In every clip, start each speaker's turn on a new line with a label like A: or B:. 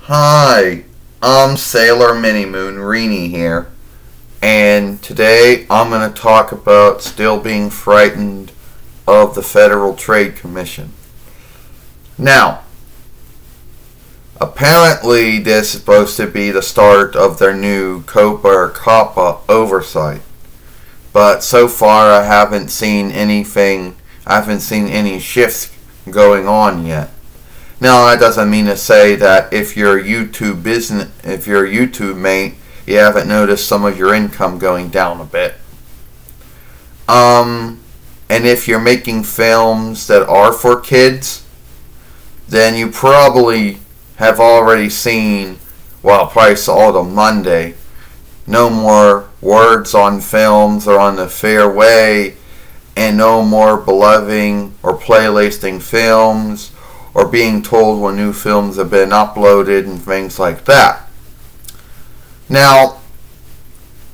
A: Hi, I'm Sailor Mini Moon Reenie here, and today I'm going to talk about still being frightened of the Federal Trade Commission. Now, apparently this is supposed to be the start of their new COPA or COPPA oversight, but so far I haven't seen any shifts going on yet. Now that doesn't mean to say that if you're a YouTube mate, you haven't noticed some of your income going down a bit. And if you're making films that are for kids, then you probably have already seen, well, probably saw it on Monday, no more words on films or on the fairway, and no more beloving or playlisting films, or being told when new films have been uploaded and things like that. Now,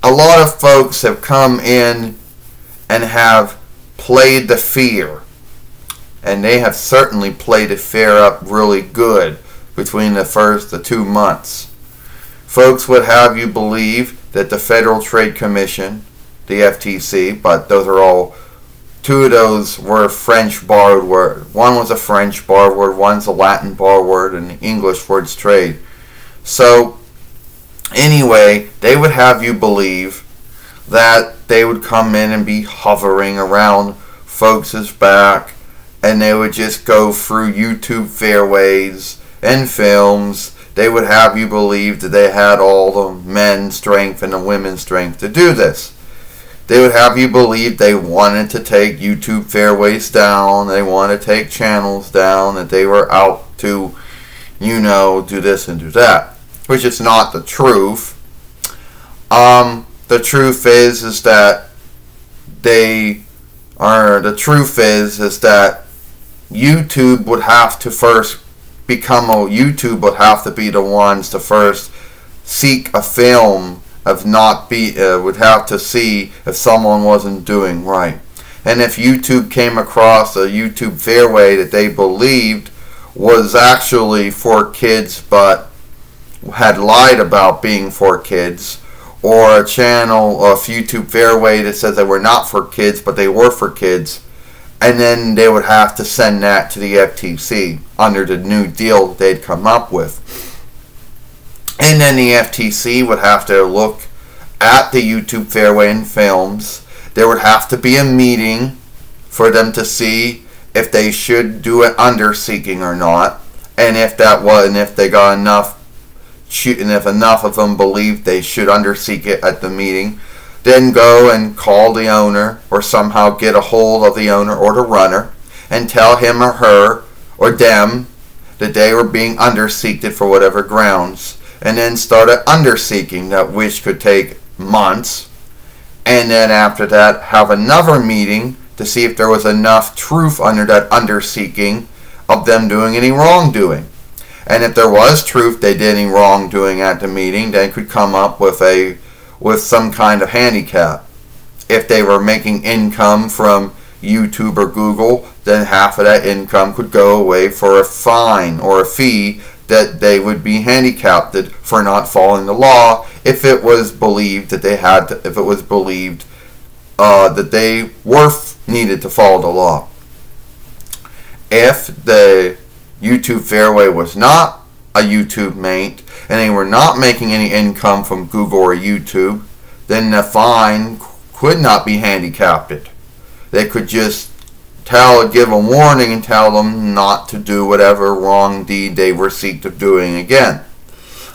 A: a lot of folks have come in and have played the fear, and they have certainly played the fear up really good between the 2 months. Folks would have you believe that the Federal Trade Commission, the FTC, but those are all, two of those were French borrowed words. One was a French borrowed word, one's a Latin borrowed word, and English words trade. So, anyway, they would have you believe that they would come in and be hovering around folks' back, and they would just go through YouTube fairways and films. They would have you believe that they had all the men's strength and the women's strength to do this. They would have you believe they wanted to take YouTube fairways down, they wanted to take channels down, that they were out to, do this and do that. Which is not the truth. The truth is that YouTube would have to first YouTube would have to be the ones to first seek a film would have to see if someone wasn't doing right. And if YouTube came across a YouTube fairway that they believed was actually for kids but had lied about being for kids, or a channel of YouTube fairway that says they were not for kids but they were for kids, and then they would have to send that to the FTC under the new deal that they'd come up with. And then the FTC would have to look at the YouTube fairway and films. There would have to be a meeting for them to see if they should do it under seeking or not, and if they got enough, and if enough of them believed they should under seek it at the meeting, then go and call the owner or somehow get a hold of the owner or the runner and tell him or her or them that they were being underseeked for whatever grounds, and then start an underseeking, that which could take months, and then after that have another meeting to see if there was enough truth under that underseeking of them doing any wrongdoing. And if there was truth they did any wrongdoing at the meeting, they could come up with some kind of handicap. If they were making income from YouTube or Google, then half of that income could go away for a fine or a fee that they would be handicapped for not following the law if it was believed that they needed to follow the law. If the YouTube fairway was not a YouTube mate and they were not making any income from Google or YouTube, then the fine could not be handicapped. They could just give a warning and tell them not to do whatever wrong deed they were seeked of doing again.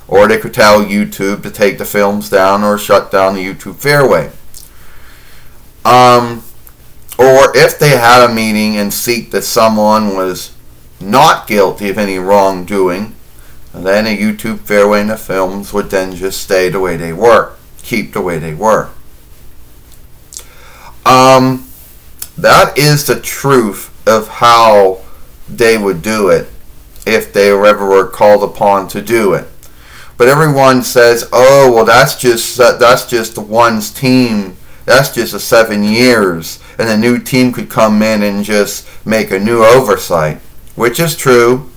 A: Or they could tell YouTube to take the films down or shut down the YouTube fairway. Or if they had a meeting and seeked that someone was not guilty of any wrongdoing, then a YouTube fairway and the films would then just stay the way they were. Keep the way they were. That is the truth of how they would do it if they ever were called upon to do it. But everyone says, oh, well, that's just one's team. That's just 7 years. And a new team could come in and just make a new oversight. Which is true.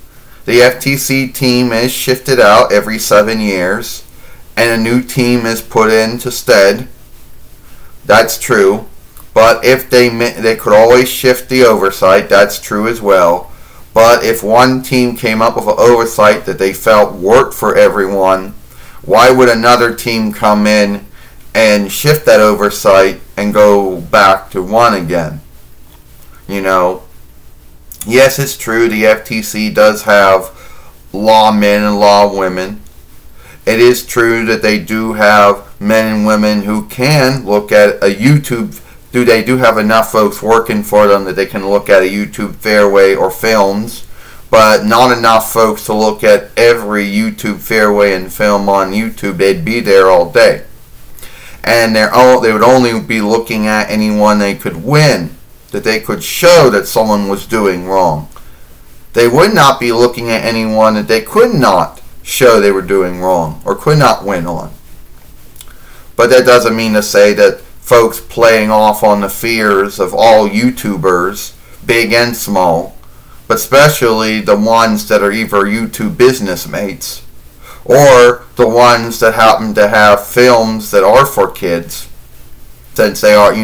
A: The FTC team is shifted out every 7 years, and a new team is put in instead. That's true. But if they could always shift the oversight, that's true as well. But if one team came up with an oversight that they felt worked for everyone, why would another team come in and shift that oversight and go back to one again? You know, yes, it's true the FTC does have lawmen and lawwomen. It is true that they do have men and women who can look at a YouTube. They do have enough folks working for them that they can look at a YouTube fairway or films, but not enough folks to look at every YouTube fairway and film on YouTube. They'd be there all day. And they would only be looking at anyone they could win, that they could show that someone was doing wrong. They would not be looking at anyone that they could not show they were doing wrong or could not win on. But that doesn't mean to say that folks playing off on the fears of all YouTubers, big and small, but especially the ones that are either YouTube business mates or the ones that happen to have films that are for kids, since they are,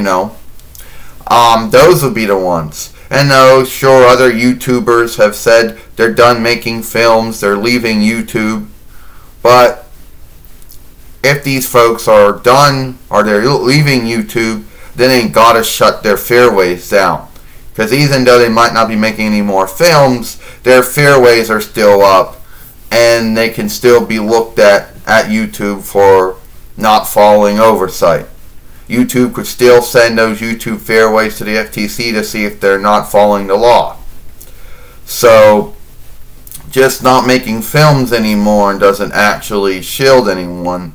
A: those would be the ones. And though, sure, other YouTubers have said they're done making films, they're leaving YouTube, but if these folks are done or they're leaving YouTube, then they gotta shut their fairways down. Because even though they might not be making any more films, their fairways are still up and they can still be looked at YouTube for not following oversight. YouTube could still send those YouTube fairways to the FTC to see if they're not following the law. So, just not making films anymore doesn't actually shield anyone.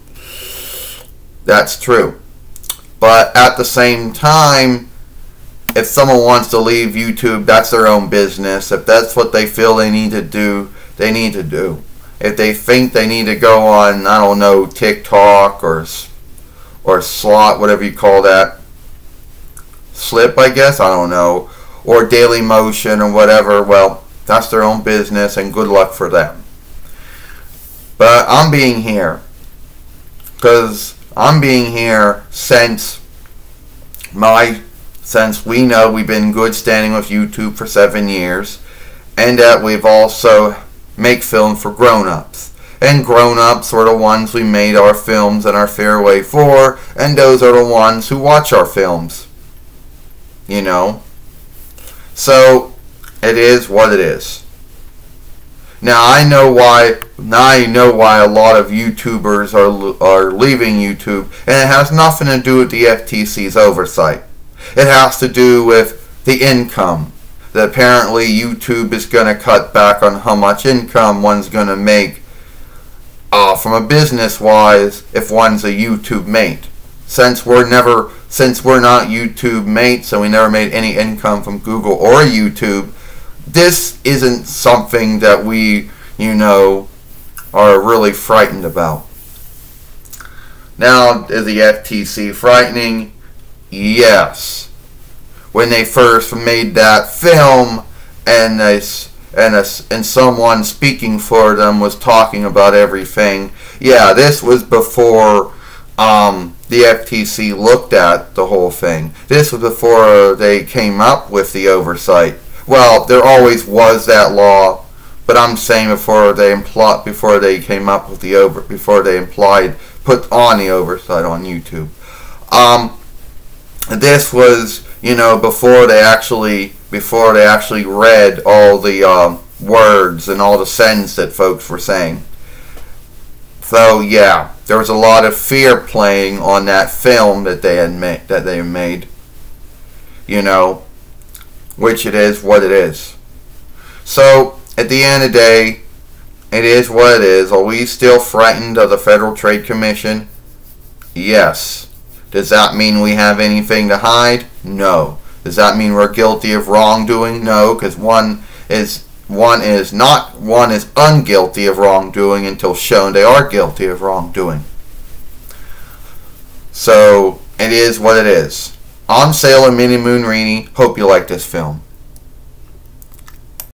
A: That's true. But at the same time, if someone wants to leave YouTube, that's their own business. If that's what they feel they need to do, they need to do. If they think they need to go on, I don't know, TikTok or Slot, whatever you call that, Slip, I guess, I don't know, or Daily Motion or whatever, well, that's their own business and good luck for them. But I'm being here because I'm being here since we know we've been in good standing with YouTube for 7 years, and that we've also make film for GROWNUPS. And GROWNUPS are the ones we made our films and our fairway for, and those are the ones who watch our films. So it is what it is. Now I know why a lot of YouTubers are leaving YouTube, and it has nothing to do with the FTC's oversight. It has to do with the income. That apparently YouTube is going to cut back on how much income one's going to make from a business wise if one's a YouTube mate. Since we're not YouTube mates and we never made any income from Google or YouTube, this isn't something that we, are really frightened about. Now, is the FTC frightening? Yes. When they first made that film and someone speaking for them was talking about everything, yeah, this was before the FTC looked at the whole thing. This was before they came up with the oversight. Well, there always was that law, but I'm saying before they came up with put on the oversight on YouTube. This was, before they actually read all the words and all the sentences that folks were saying. So yeah, there was a lot of fear playing on that film that they made. Which it is what it is. So at the end of the day, it is what it is. Are we still frightened of the Federal Trade Commission? Yes. Does that mean we have anything to hide? No. Does that mean we're guilty of wrongdoing? No, because one is unguilty of wrongdoing until shown they are guilty of wrongdoing. So it is what it is. I'm Sailor Mini Moon Reenie. Hope you like this film.